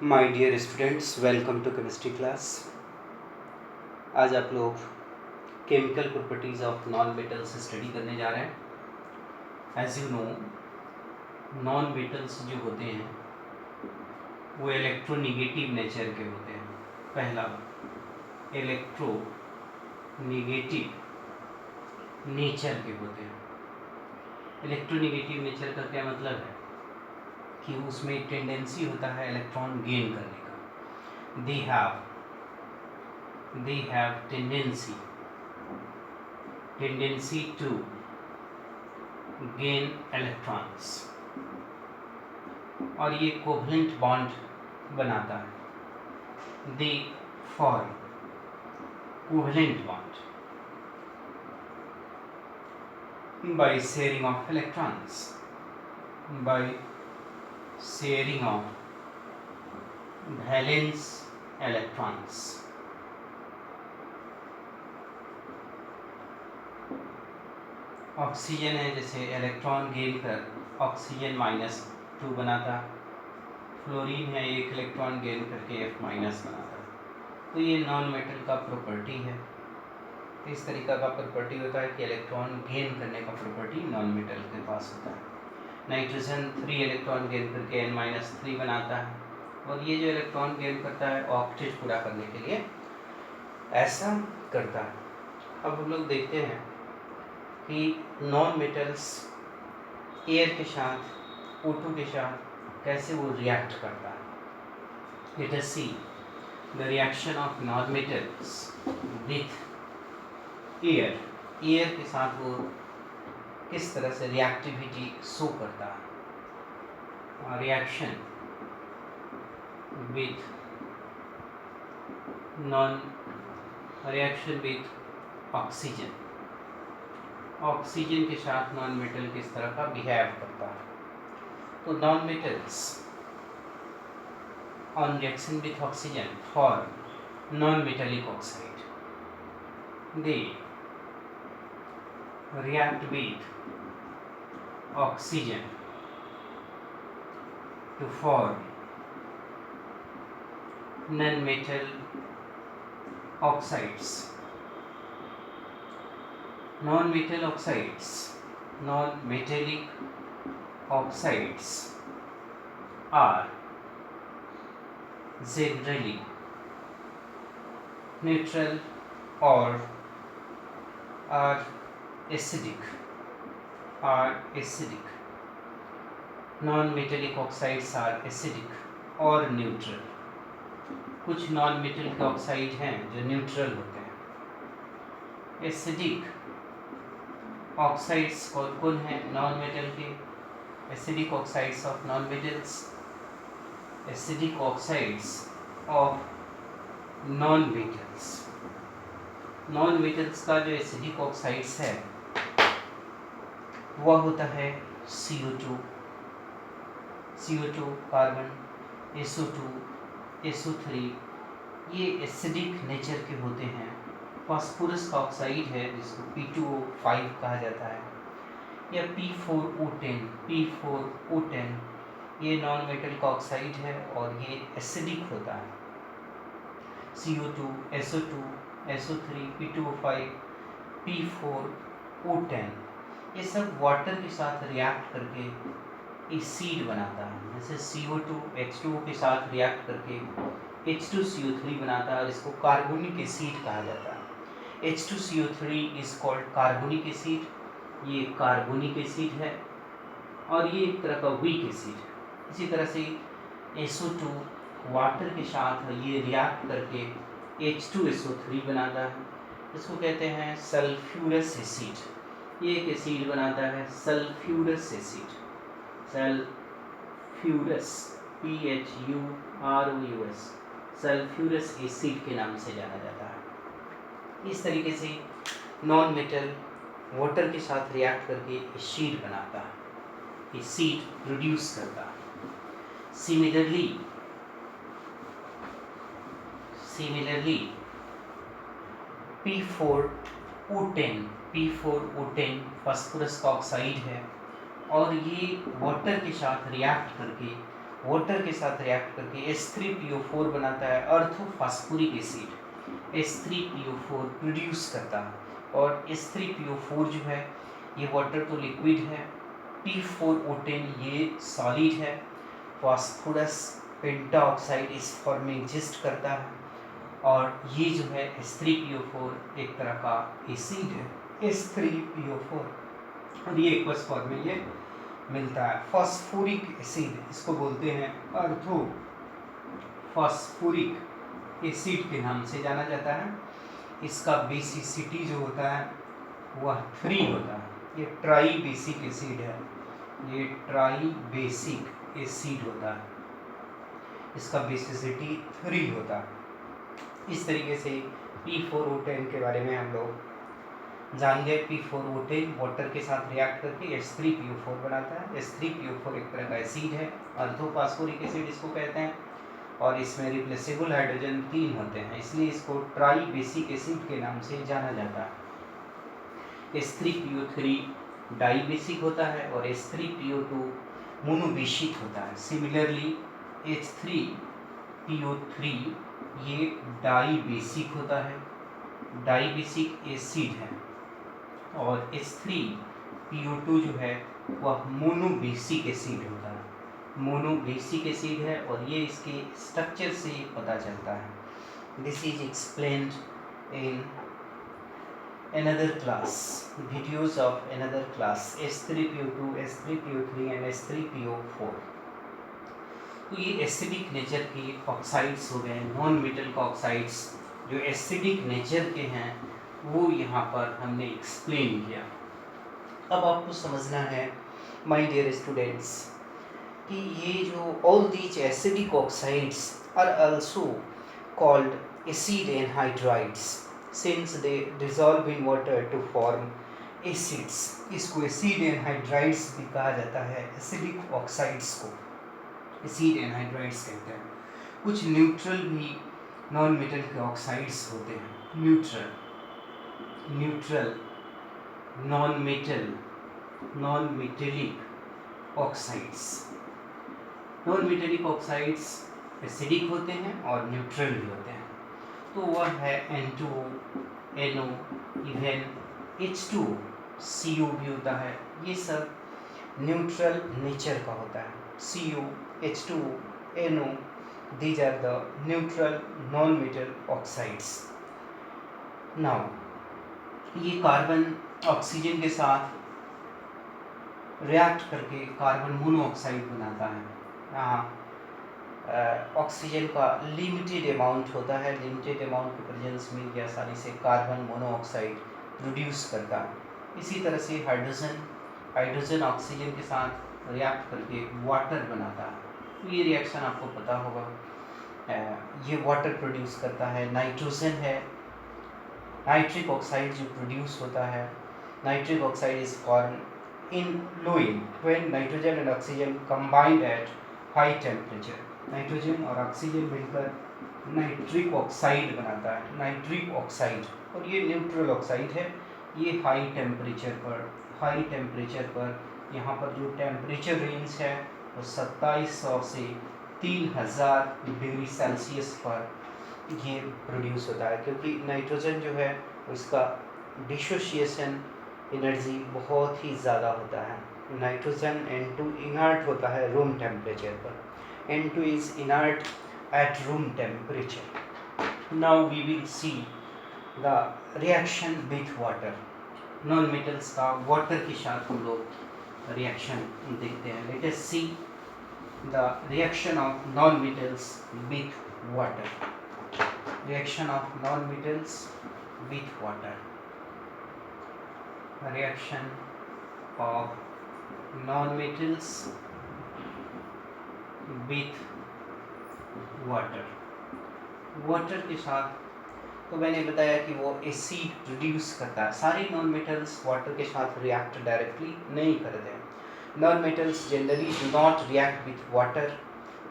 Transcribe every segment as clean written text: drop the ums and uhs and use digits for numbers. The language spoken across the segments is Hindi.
My dear students, welcome to chemistry class. आज आप लोग chemical properties of non metals study करने जा रहे हैं। As you know, non metals जो होते हैं वो इलेक्ट्रोनेगेटिव नेचर के होते हैं। पहला, इलेक्ट्रोनेगेटिव नेचर के होते हैं। इलेक्ट्रोनेगेटिव नेचर का क्या मतलब है कि उसमें टेंडेंसी होता है इलेक्ट्रॉन गेन करने का। they have tendency to gain electrons, और ये कोवलेंट बॉन्ड बनाता है। they form covalent bond by sharing of electrons, by sharing of valence electrons। Oxygen है, जैसे इलेक्ट्रॉन गेन कर ऑक्सीजन -2 बनाता। फ्लोरीन है, एक इलेक्ट्रॉन गेन करके F- बनाता। तो ये नॉन मेटल का प्रॉपर्टी है। इस तरीका का प्रॉपर्टी होता है कि इलेक्ट्रॉन गेन करने का प्रॉपर्टी नॉन मेटल के पास होता है। नाइट्रोजन 3 इलेक्ट्रॉन गेन करके N-3 बनाता है, और ये जो इलेक्ट्रॉन गेन करता है ऑक्टेट पूरा करने के लिए ऐसा करता है। अब हम लोग देखते हैं कि नॉन मेटल्स एयर के साथ, O2 के साथ कैसे वो रिएक्ट करता है। Let us see the reaction of non metals with air. Air के साथ वो किस तरह से रिएक्टिविटी शो करता है। Reaction with oxygen. ऑक्सीजन के साथ नॉन मेटल किस तरह का बिहेव करता है। तो non metals on reaction with oxygen for non metallic oxide, they react with oxygen to form non-metal oxides। non-metal oxides, non-metallic oxides are generally neutral or are acidic। non-metallic oxides are acidic और neutral। कुछ नॉन मेटल के ऑक्साइड हैं जो न्यूट्रल होते हैं। एसिडिक ऑक्साइड्स कौन हैं नॉन मेटल के। Acidic oxides of non metals, acidic oxides of non metals. Non metals का जो एसिडिक ऑक्साइड्स है वह होता है CO2 कार्बन, SO2, SO3, ये एसिडिक नेचर के होते हैं। फास्फोरस का ऑक्साइड है जिसको P2O5 कहा जाता है, या P4O10, ये नॉन मेटल का ऑक्साइड है और ये एसिडिक होता है। CO2, SO2, SO3, P2O5, P4O10 ये सब वाटर के साथ रिएक्ट करके एसिड बनाता है। जैसे CO2 H2O के साथ रिएक्ट करके H2CO3 बनाता है और इसको कार्बोनिक एसिड कहा जाता है। H2CO3 is called carbonic acid. ये कार्बोनिक एसिड है और ये एक तरह का वीक एसिड है। इसी तरह से SO2 वाटर के साथ ये रिएक्ट करके H2SO3 बनाता है, इसको कहते हैं सल्फ्यूरस एसिड। ये एक एसिड बनाता है sulphurous acid, sulphurous PHUROUS, sulphurous acid के नाम से जाना जाता है। इस तरीके से नॉन मेटल वाटर के साथ रिएक्ट करके एसिड बनाता है, एसिड प्रोड्यूस करता है। सिमिलरली P4O10 फास्फोरस का ऑक्साइड है और ये वाटर के साथ रिएक्ट करके वाटर के साथ रिएक्ट करके H3PO4 बनाता है, अर्थोफॉस्फोरिक एसिड H3PO4 प्रोड्यूस करता है। और H3PO4 जो है ये वाटर तो लिक्विड है, P4O10 ये सॉलिड है, फास्फोरस पेंटाऑक्साइड इस फॉर्म में एग्जिस्ट करता है, और ये जो है H3PO4 एक तरह का एसिड है H3PO4, और ये एक्वस फॉर्म में ये मिलता है। फास्फोरिक एसिड इसको बोलते हैं अर्थो फास्फोरिक एसिड के नाम से जाना जाता है। इसका बेसिसिटी जो होता है वह 3 होता है, ये ट्राई बेसिक एसिड है, ये ट्राई बेसिक एसिड होता है, इसका बेसिसिटी 3 होता है। इस तरीके से P4O10 के बारे में हम लोग जान गए। P4O10 वाटर के साथ रिएक्ट करके H3PO4 बनाता है। H3PO4 एक तरह का एसिड है, अर्थोफॉस्फोरिक एसिड इसको कहते हैं, और इसमें रिप्लेसेबल हाइड्रोजन 3 होते हैं, इसलिए इसको ट्राई बेसिक एसिड के नाम से जाना जाता है। H3PO3 डाई बेसिक होता है और H3PO2 मोनोबेसिक होता है। सिमिलरली H3PO3 ये डाई बेसिक होता है, डाई बेसिक एसिड है, और H3PO2 जो है वह मोनोबेसिक एसिड होता है, मोनोबेसिक एसिड है, और ये इसके स्ट्रक्चर से पता चलता है। This is explained in another class, videos of another class, H3PO2, H3PO3 and H3PO4। तो ये एसिडिक नेचर के ऑक्साइड्स हो गए, नॉन मेटल का ऑक्साइड्स जो एसिडिक नेचर के हैं वो यहाँ पर हमने एक्सप्लेन किया। अब आपको समझना है माय डियर स्टूडेंट्स कि ये जो all these acidic oxides are also called acid anhydrides since they dissolve in water to form acids. इसको एसिड एनहाइड्राइड्स भी कहा जाता है, एसिडिक ऑक्साइड्स को एसिड एनहाइड्राइड्स कहते हैं। कुछ न्यूट्रल भी नॉन मेटल के ऑक्साइड्स होते हैं, neutral non metallic oxides. Non metallic oxides acidic होते हैं और न्यूट्रल भी होते हैं। तो वह है N2O, NO, even H2O, CO भी होता है, ये सब न्यूट्रल नेचर का होता है। CO, H2O, NO, these are the neutral non-metal oxides. Now, ये कार्बन ऑक्सीजन के साथ रिएक्ट करके कार्बन मोनोऑक्साइड बनाता है। यहाँ ऑक्सीजन का लिमिटेड अमाउंट होता है, लिमिटेड अमाउंट के प्रेजेंस में ये आसानी से कार्बन मोनोऑक्साइड प्रोड्यूस करता है। इसी तरह से हाइड्रोजन ऑक्सीजन के साथ रिएक्ट करके वाटर बनाता है। तो ये रिएक्शन आपको पता होगा, ये वाटर प्रोड्यूस करता है। नाइट्रोजन है, नाइट्रिक ऑक्साइड जो प्रोड्यूस होता है, nitric oxide is form in fluid when nitrogen and oxygen combined at high temperature. Nitrogen और ऑक्सीजन मिलकर नाइट्रिक ऑक्साइड बनाता है, नाइट्रिक ऑक्साइड, और ये न्यूट्रल ऑक्साइड है। ये हाई टेम्परेचर पर यहाँ पर जो टेम्परेचर रेंज है वो 2700 से 3000 डिग्री सेल्सियस पर ये प्रोड्यूस होता है, क्योंकि नाइट्रोजन जो है उसका डिसोसिएशन एनर्जी बहुत ही ज़्यादा होता है। नाइट्रोजन N2 इनर्ट होता है रूम टेम्परेचर पर, N2 is inert at room temperature. Now we will see the reaction with water. Non metals का वाटर के साथ हम लोग रिएक्शन देखते हैं। Let us see the reaction of non metals with water. Reaction of non metals with water. Reaction of non metals with water के साथ तो मैंने बताया कि वो एसिड प्रोड्यूस करता है। सारे नॉन मेटल्स वाटर के साथ रिएक्ट डायरेक्टली नहीं करते हैं। Non metals generally do not react with water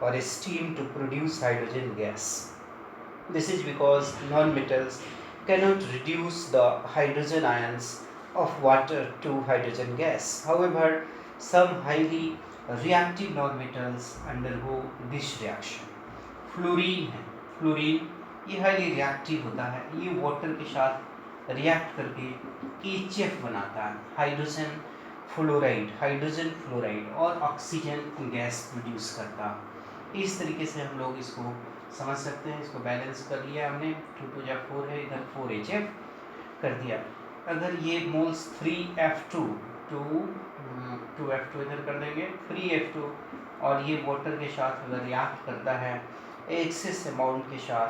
और steam to produce hydrogen gas. This is because non metals cannot reduce the hydrogen ions of water to hydrogen gas. However, some highly reactive nonmetals undergo this reaction. Fluorine है, फ्लोरीन ये हाईली रिएक्टिव होता है, ये वाटर के साथ रिएक्ट करके HF बनाता है, हाइड्रोजन फ्लोराइड और ऑक्सीजन गैस प्रोड्यूस करता है। इस तरीके से हम लोग इसको समझ सकते हैं। इसको बैलेंस कर लिया हमने, 2 2 4 है, इधर 4HF कर दिया। अगर ये मोल्स 3F2 2F2 इधर कर देंगे, 3F2 और ये वाटर के साथ अगर रिएक्ट करता है एक्सेस अमाउंट के साथ,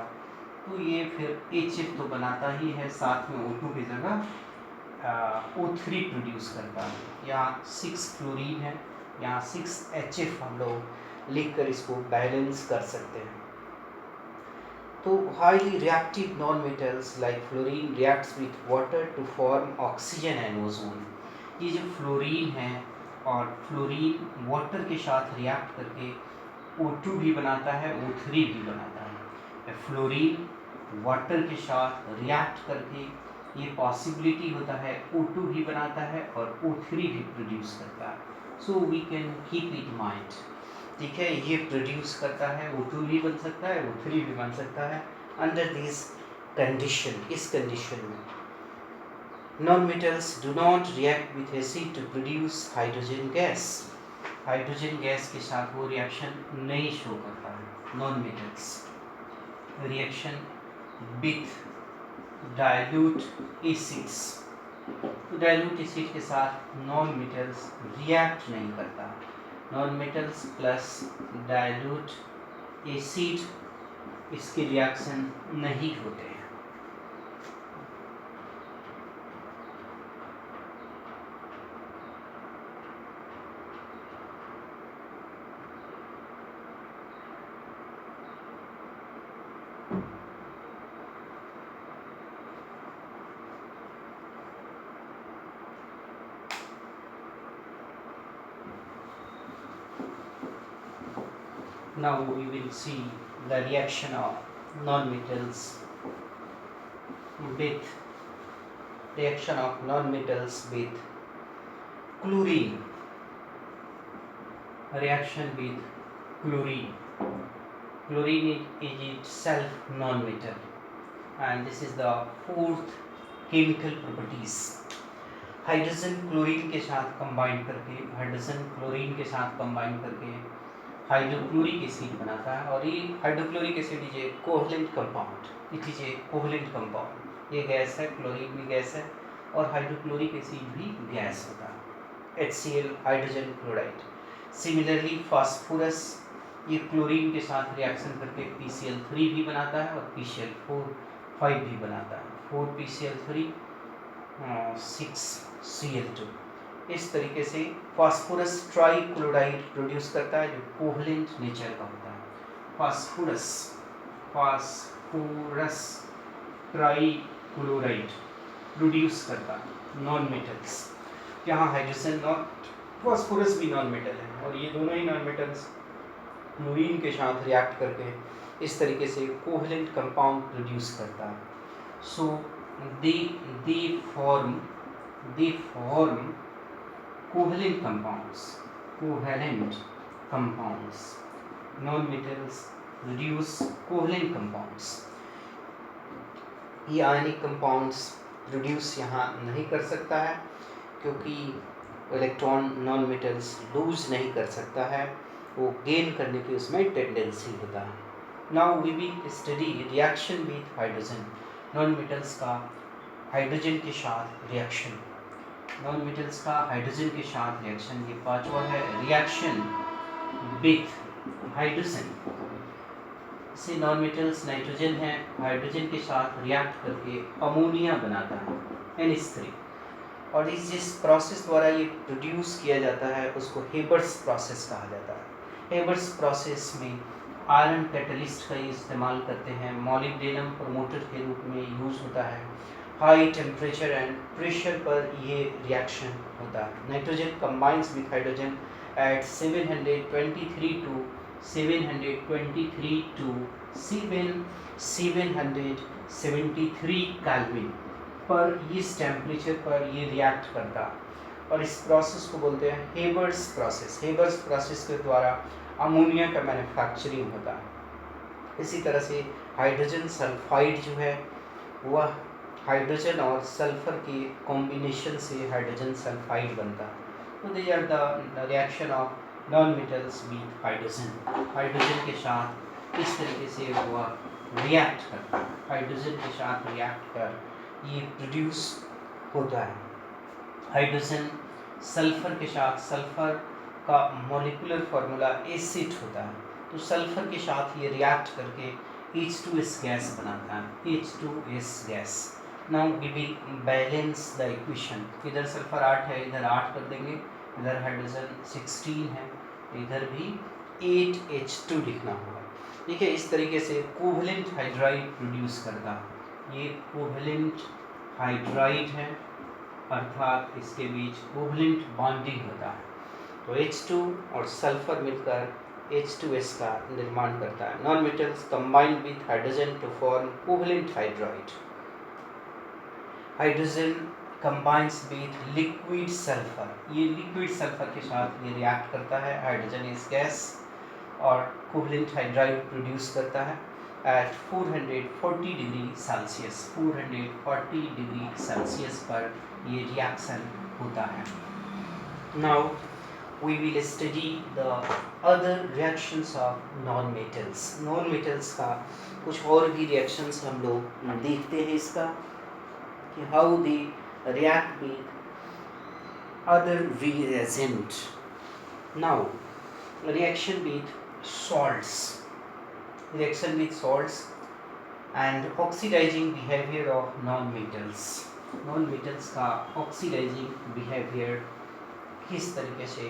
तो ये फिर HF तो बनाता ही है, साथ में O2 की जगह O3 प्रोड्यूस करता है। यहाँ 6 फ्लोरीन है, यहाँ 6HF हम लोग लिख कर इसको बैलेंस कर सकते हैं। तो highly reactive non-metals like fluorine reacts with water to form oxygen and ozone। ये जो फ्लोरीन है और फ्लोरीन वाटर के साथ रिएक्ट करके O2 भी बनाता है, O3 भी बनाता है। फ्लोरीन वाटर के साथ रिएक्ट करके ये पॉसिबिलिटी होता है O2 भी बनाता है और O3 भी प्रोड्यूस करता है। So we can keep it mind, ठीक है, ये प्रोड्यूस करता है, O2 भी बन सकता है, O3 भी बन सकता है अंडर दिस कंडीशन। इस कंडीशन में non metals do not react with acid to produce hydrogen gas. Hydrogen gas के साथ वो रिएक्शन नहीं शो करता है। Non metals reaction with dilute acids, तो डाइल्यूट एसिड के साथ नॉन मेटल्स रिएक्ट नहीं करता। Non metals plus dilute acid इसके रिएक्शन नहीं होते हैं। Now we will see the reaction of non-metals with chlorine. Reaction with chlorine. Chlorine is itself non-metal, and this is the fourth chemical properties. Hydrogen chlorine के साथ कंबाइन करके हाइड्रोक्लोरिक एसिड बनाता है, और ये hydrochloric acid is a covalent compound. ये गैस है, क्लोरीन भी गैस है और हाइड्रोक्लोरिक एसिड भी गैस होता है, HCl hydrogen chloride. Similarly phosphorus ये क्लोरीन के साथ रिएक्शन करके PCl3 भी बनाता है और PCl4 भी बनाता है, 4PCl3 6Cl2। इस तरीके से फास्फोरस ट्राइक्लोराइड प्रोड्यूस करता है जो कोवलेंट नेचर का होता है। फास्फोरस ट्राइक्लोराइड प्रोड्यूस करता है नॉन मेटल्स। यहाँ हाइड्रोजन नॉट, फास्फोरस भी नॉन मेटल है, और ये दोनों ही नॉन मेटल्स क्लोरीन के साथ रिएक्ट करके इस तरीके से कोवलेंट कंपाउंड प्रोड्यूस करता है। So they form covalent compounds. Non-metals produce covalent compounds. ये आयनिक कंपाउंड्स प्रोड्यूस यहाँ नहीं कर सकता है क्योंकि इलेक्ट्रॉन नॉन मेटल्स लूज नहीं कर सकता है, वो गेन करने की उसमें टेंडेंसी होता है। Now we will study reaction with hydrogen. Non metals का हाइड्रोजन के साथ रिएक्शन, ये पांचवा है रिएक्शन विथ हाइड्रोजन। से नॉन मेटल्स नाइट्रोजन है, हाइड्रोजन के साथ रिएक्ट करके अमोनिया बनाता है NH3, और इस जिस प्रोसेस द्वारा ये प्रोड्यूस किया जाता है उसको हेबर्स प्रोसेस कहा जाता है। हेबर्स प्रोसेस में आयरन कैटलिस्ट का इस्तेमाल करते हैं, मॉलिब्डेनम प्रमोटर के रूप में यूज़ होता है। हाई टेम्परेचर एंड प्रेशर पर ये रिएक्शन होता है। Nitrogen combines with hydrogen at 723 to 773 kelvin पर इस टेम्परेचर पर ये रिएक्ट करता। और इस प्रोसेस को बोलते हैं हेबर्स प्रोसेस। हेबर्स प्रोसेस के द्वारा अमोनिया का मैन्युफैक्चरिंग होता है। इसी तरह से हाइड्रोजन सल्फाइड जो है वह हाइड्रोजन और सल्फर के कॉम्बिनेशन से हाइड्रोजन सल्फाइड बनता है। तो these are the reaction of non metals with hydrogen. Hydrogen के साथ इस तरीके से वह रिएक्ट करता है, हाइड्रोजन के साथ रिएक्ट कर ये प्रोड्यूस होता है। हाइड्रोजन सल्फर के साथ, सल्फर का मॉलिक्यूलर फार्मूला एसिड होता है, तो सल्फर के साथ ये रिएक्ट करके H2S गैस बनाता है, H2S गैस। Now we will balance the equation. इधर सल्फर 8 है, इधर 8 कर देंगे, इधर हाइड्रोजन 16 है, इधर भी 8H2 लिखना होगा। ठीक है, इस तरीके से कोवेलेंट हाइड्राइड प्रोड्यूस करता है। ये कोवेलेंट हाइड्राइड है, अर्थात इसके बीच कोवेलेंट बॉन्डिंग होता है। तो H2 और सल्फर मिलकर H2S का निर्माण करता है। Non metals combined with hydrogen to form covalent hydride. Hydrogen combines with liquid sulphur, ये लिक्विड सल्फर के साथ ये रिएक्ट करता है, हाइड्रोजन इस गैस और कोवेलेंट हाइड्राइड प्रोड्यूस करता है at 440 degree Celsius. 440 degree Celsius पर ये रिएक्शन होता है। Now we will study the other reactions of non-metals। non-metals का कुछ और भी reactions हम लोग देखते हैं इसका कि how they react with other reagent। now reaction with salts, reaction with salts and oxidizing behavior of non-metals। non-metals का oxidizing behavior किस तरीके से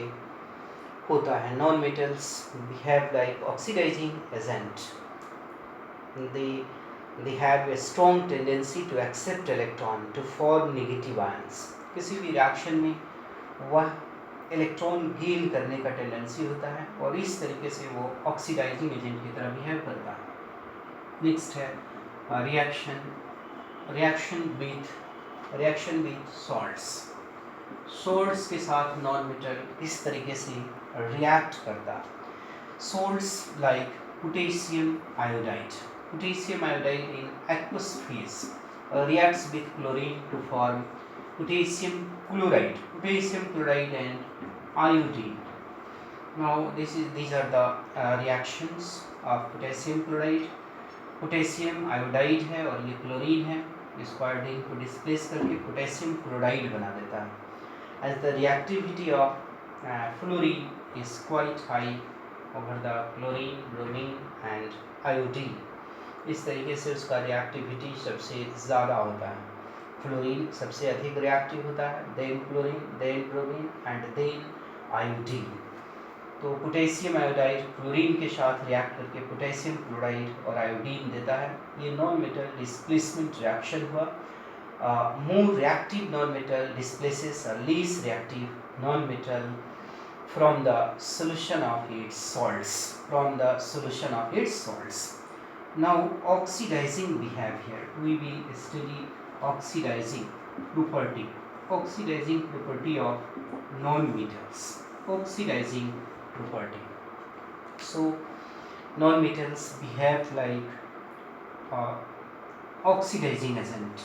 होता है। Non metals behave like oxidising agent, they have a strong tendency to accept electron to form negative ions। किसी भी रिएक्शन में वह इलेक्ट्रॉन गेन करने का टेंडेंसी होता है और इस तरीके से वो ऑक्सीडाइजिंग एजेंट की तरह बिहेव करता है। नेक्स्ट है रिएक्शन विथ सॉल्ट्स। सोल्ट्स के साथ नॉन मेटल इस तरीके से रिएक्ट करता। Salts like potassium iodide. Potassium iodide in aqueous phase reacts with chlorine to form potassium chloride, and iodine। now these are the reactions of potassium chloride। Potassium iodide है और ये क्लोरीन है, इसको आयोडीन को डिस्प्लेस करके पोटेशियम क्लोराइड बना देता है। as the reactivity of fluorine is quite high over the chlorine, bromine and iodine। इस तरीके से उसका रिएक्टिविटी सबसे ज़्यादा होता है। फ्लोरीन सबसे अधिक रिएक्टिव होता है, then chlorine, then bromine and then iodine. तो पोटेशियम आयोडाइड क्लोरीन के साथ रिएक्ट करके पोटेशियम क्लोराइड और आयोडीन देता है। ये नॉन मेटल डिस्प्लेसमेंट रिएक्शन हुआ। more reactive non-metal displaces a less reactive non-metal from the solution of its salts। now oxidizing behavior, we will study oxidizing property of non-metals। oxidizing property, so non-metals behave like oxidizing agent।